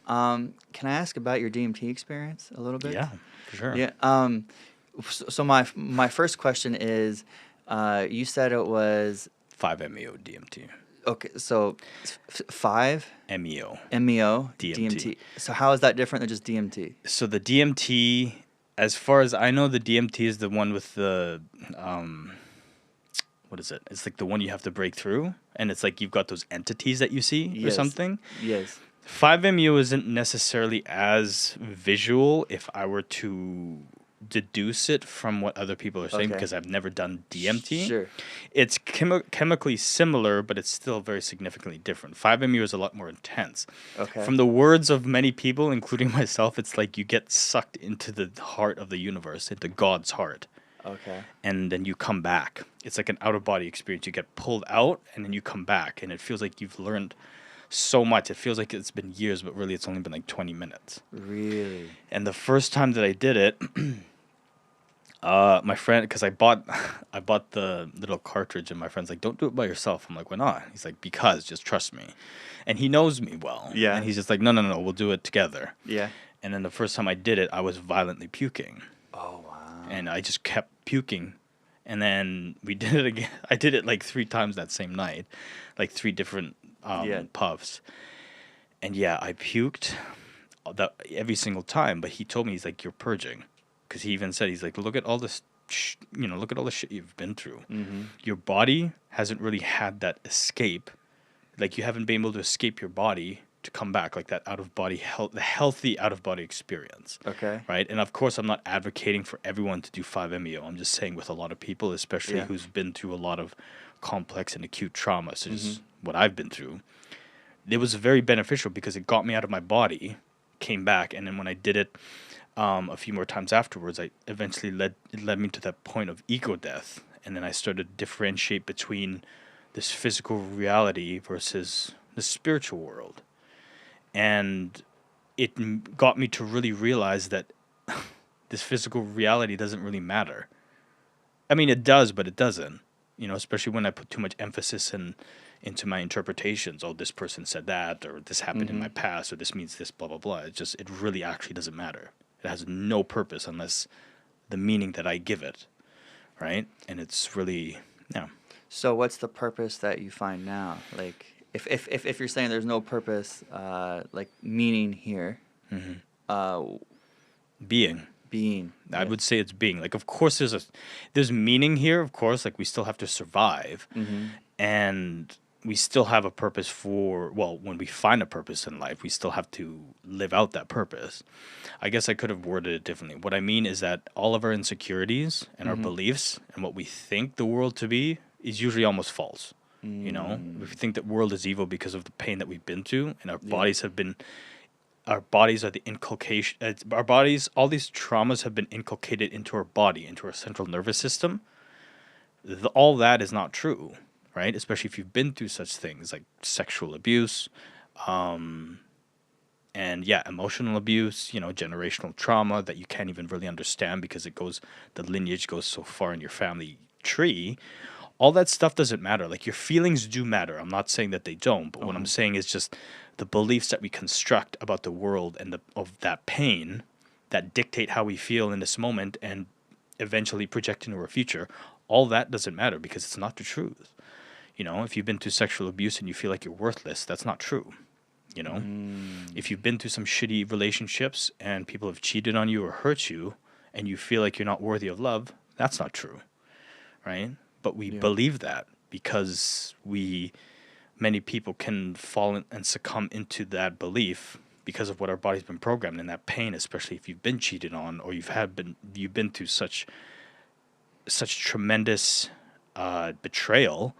Can I ask about your DMT experience a little bit? Yeah, for sure. Yeah. So my first question is, you said it was 5-MeO DMT. okay. So 5 MEO MEO DMT. DMT. So how is that different than just DMT? So the DMT, as far as I know, the DMT is the one with the what is it? It's like the one you have to break through, and it's like you've got those entities that you see or Yes. something. Yes. 5-MeO isn't necessarily as visual if I were to deduce it from what other people are saying Okay. because I've never done DMT. Sure. It's chemically similar, but it's still very significantly different. 5-MeO is a lot more intense. Okay. From the words of many people, including myself, it's like you get sucked into the heart of the universe, into God's heart, Okay. and then you come back. It's like an out-of-body experience. You get pulled out, and then you come back, and it feels like you've learned so much. It feels like it's been years, but really it's only been like 20 minutes. Really? And the first time that I did it, my friend, because I bought the little cartridge, and my friend's like, "Don't do it by yourself." I'm like, "Why not?" He's like, "Because just trust me," and he knows me well. Yeah. And he's just like, "No, no, no, we'll do it together." Yeah. And then the first time I did it, I was violently puking, Oh wow. and I just kept puking. And then we did it again. I did it like 3 times that same night, like 3 different Yeah. puffs. And yeah, I puked every single time. But he told me, he's like, "You're purging," because he even said, he's like, "Look at all this, look at all the shit you've been through. Mm-hmm. Your body hasn't really had that escape. Like you haven't been able to escape your body to come back, like that out of body the healthy out of body experience." Okay. Right. And of course, I'm not advocating for everyone to do 5-MeO. I'm just saying with a lot of people, especially Yeah. who's been through a lot of complex and acute trauma, such as Mm-hmm. what I've been through, it was very beneficial because it got me out of my body, came back, and then when I did it a few more times afterwards, I eventually led me to that point of ego death, and then I started to differentiate between this physical reality versus the spiritual world, and it got me to really realize that this physical reality doesn't really matter. I mean, it does, but it doesn't. Especially when I put too much emphasis into my interpretations. Oh, this person said that, or this happened in Mm-hmm. my past, or this means this, blah, blah, blah. It really actually doesn't matter. It has no purpose unless the meaning that I give it, right? And it's really, yeah. So what's the purpose that you find now? Like if you're saying there's no purpose, like meaning here, Hmm. uh, Being. being. I would say it's being. Like, of course, there's meaning here. Of course, like we still have to survive, Mm-hmm. and we still have a purpose when we find a purpose in life, we still have to live out that purpose. I guess I could have worded it differently. What I mean is that all of our insecurities and our Mm-hmm. beliefs and what we think the world to be is usually almost false. Mm. If we think that world is evil because of the pain that we've been through, and Yeah. our bodies are the inculcation. Our bodies, all these traumas have been inculcated into our body, into our central nervous system. All that is not true, right? Especially if you've been through such things like sexual abuse, and yeah, emotional abuse. Generational trauma that you can't even really understand because the lineage goes so far in your family tree. All that stuff doesn't matter. Like your feelings do matter. I'm not saying that they don't, but what I'm Uh-huh. saying is just the beliefs that we construct about the world and of that pain that dictate how we feel in this moment and eventually project into our future. All that doesn't matter because it's not the truth. If you've been through sexual abuse and you feel like you're worthless, that's not true. Mm. If you've been through some shitty relationships and people have cheated on you or hurt you and you feel like you're not worthy of love, that's not true, right? But we Yeah. believe that because many people can fall and succumb into that belief because of what our body's been programmed, and that pain, especially if you've been cheated on or you've been through such tremendous betrayal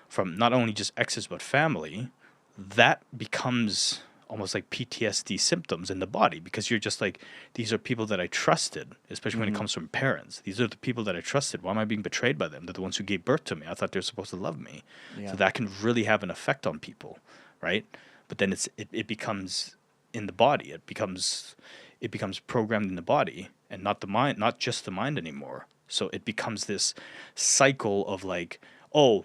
from not only just exes but family, that becomes almost like PTSD symptoms in the body because you're just like, these are people that I trusted, especially when it Mm-hmm. comes from parents. These are the people that I trusted. Why am I being betrayed by them? They're the ones who gave birth to me. I thought they were supposed to love me. Yeah. So that can really have an effect on people, right? But then it becomes in the body. It becomes programmed in the body and not the mind, not just the mind anymore. So it becomes this cycle of like, oh,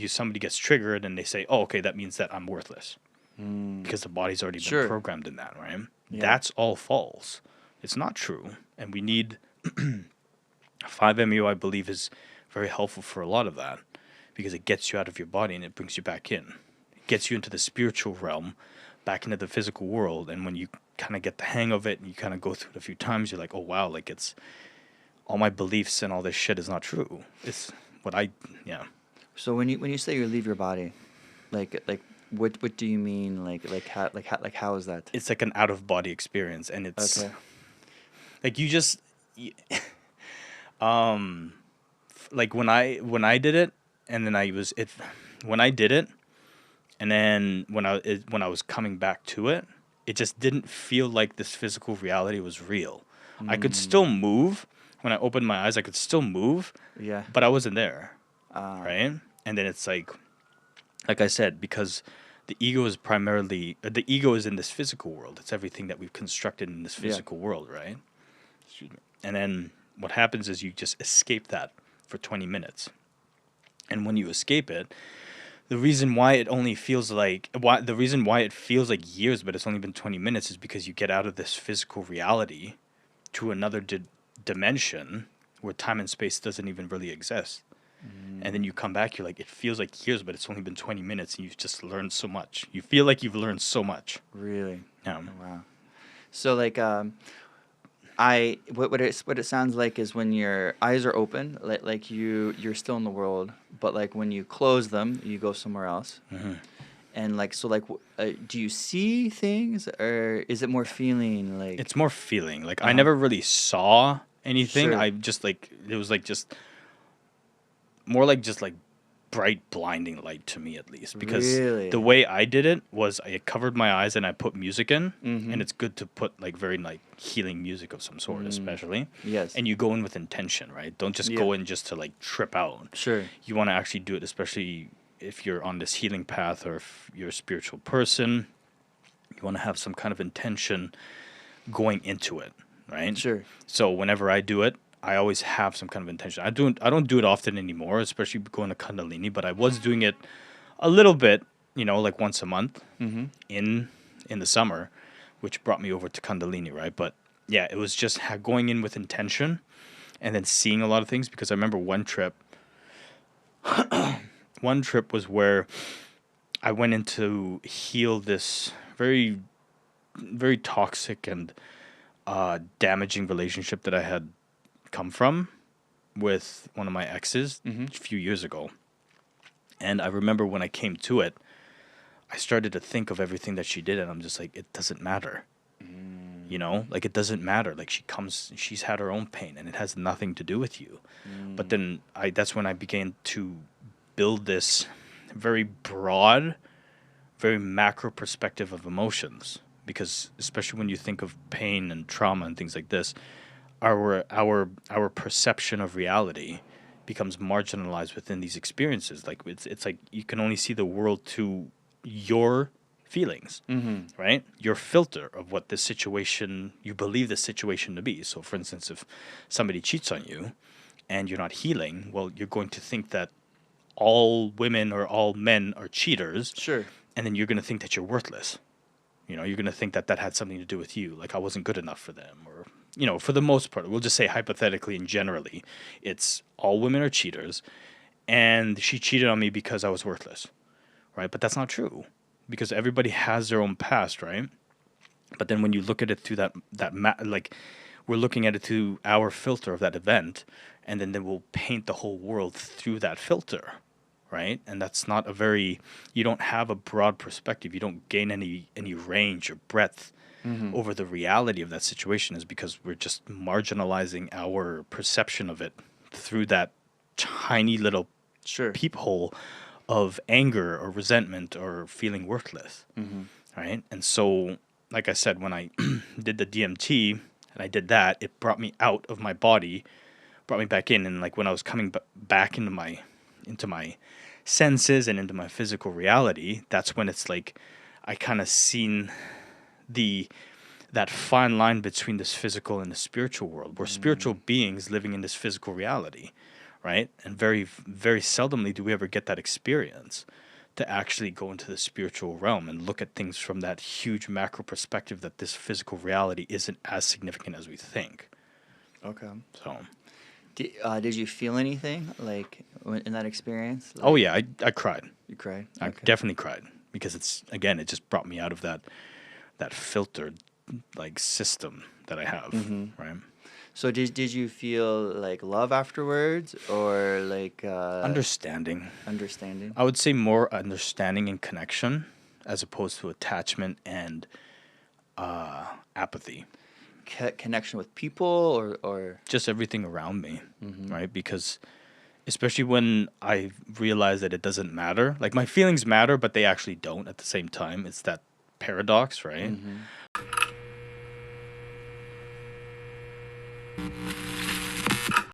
somebody gets triggered and they say, oh, okay, that means that I'm worthless. because the body's already been Sure. programmed in that, right? Yeah. That's all false. It's not true. And we need 5-MeO, I believe, is very helpful for a lot of that because it gets you out of your body and it brings you back in. It gets you into the spiritual realm, back into the physical world. And when you kind of get the hang of it and you kind of go through it a few times, you're like, oh, wow, like it's all my beliefs and all this shit is not true. It's what yeah. So when you say you leave your body, like what do you mean? How is that? It's like an out of body experience. And it's Okay. like like when I did it, and then when I did it, and then when I was coming back to it, it just didn't feel like this physical reality was real. I could still move when I opened my eyes. I could still move, Yeah. but I wasn't there, Uh, right? And then it's like I said, because the ego is primarily the ego is in this physical world. It's everything that we've constructed in this Yeah. physical world, right? Excuse me. And then what happens is you just escape that for 20 minutes. And when you escape it, the reason why it feels like years, but it's only been 20 minutes is because you get out of this physical reality to another dimension where time and space doesn't even really exist. And then you come back, you're like, it feels like years, but it's only been 20 minutes and you've just learned so much. You feel like you've learned so much. really? Yeah. Wow. So what it sounds like is when your eyes are open, like you're still in the world, but like when you close them, you go somewhere else. Mm-hmm. And do you see things, or is it more feeling like? It's more feeling. Like I Uh-huh. never really saw anything. Sure. I just it was just more like bright blinding light to me, at least, because Really? the way I did it was I covered my eyes and I put music in, Mhm. and it's good to put very healing music of some sort, especially. Yes. And you go in with intention, right? Don't just Yeah. go in just to trip out. Sure. You want to actually do it, especially if you're on this healing path or if you're a spiritual person. You want to have some kind of intention going into it, right? Sure. So whenever I do it, I always have some kind of intention. I don't do it often anymore, especially going to Kundalini, but I was doing it a little bit, like once a month Mm-hmm. in the summer, which brought me over to Kundalini, right? But yeah, it was just going in with intention and then seeing a lot of things, because I remember one trip was where I went in to heal this very, very toxic and damaging relationship that I had come from with one of my exes Mm-hmm. a few years ago. And I remember when I came to it, I started to think of everything that she did, and I'm just like, it doesn't matter. It doesn't matter. Like she's had her own pain, and it has nothing to do with you. But then that's when I began to build this very broad, very macro perspective of emotions, because especially when you think of pain and trauma and things like this, our perception of reality becomes marginalized within these experiences. Like it's like you can only see the world to your feelings, Mm-hmm. right? Your filter of what this situation, you believe the situation to be. So for instance, if somebody cheats on you and you're not healing, well, you're going to think that all women or all men are cheaters, Sure. and then you're going to think that you're worthless. You're going to think that had something to do with you, like I wasn't good enough for them, or for the most part, we'll just say hypothetically and generally, it's all women are cheaters, and she cheated on me because I was worthless, right? But that's not true, because everybody has their own past, right? But then when you look at it through we're looking at it through our filter of that event, and then we'll paint the whole world through that filter, right? And that's not you don't have a broad perspective. You don't gain any range or breadth Mm-hmm. over the reality of that situation, is because we're just marginalizing our perception of it through that tiny little Sure. peephole of anger or resentment or feeling worthless, Mm-hmm. right? And so, like I said, when I did the DMT and I did that, it brought me out of my body, brought me back in, and when I was coming back into my senses and into my physical reality, that's when it's like I kind of seen that fine line between this physical and the spiritual world. We're spiritual beings living in this physical reality, right? And very, very seldomly do we ever get that experience to actually go into the spiritual realm and look at things from that huge macro perspective that this physical reality isn't as significant as we think. Okay. So, Did you feel anything like in that experience? oh Like, yeah, I cried. you cried? I Okay. definitely cried because it just brought me out of that filtered like system that I have, right? So did you feel like love afterwards, or like Understanding. understanding? I would say more understanding and connection as opposed to attachment and apathy. Connection with people, or Just everything around me, right? Because especially when I realize that it doesn't matter. Like my feelings matter, but they actually don't at the same time. It's that paradox, right?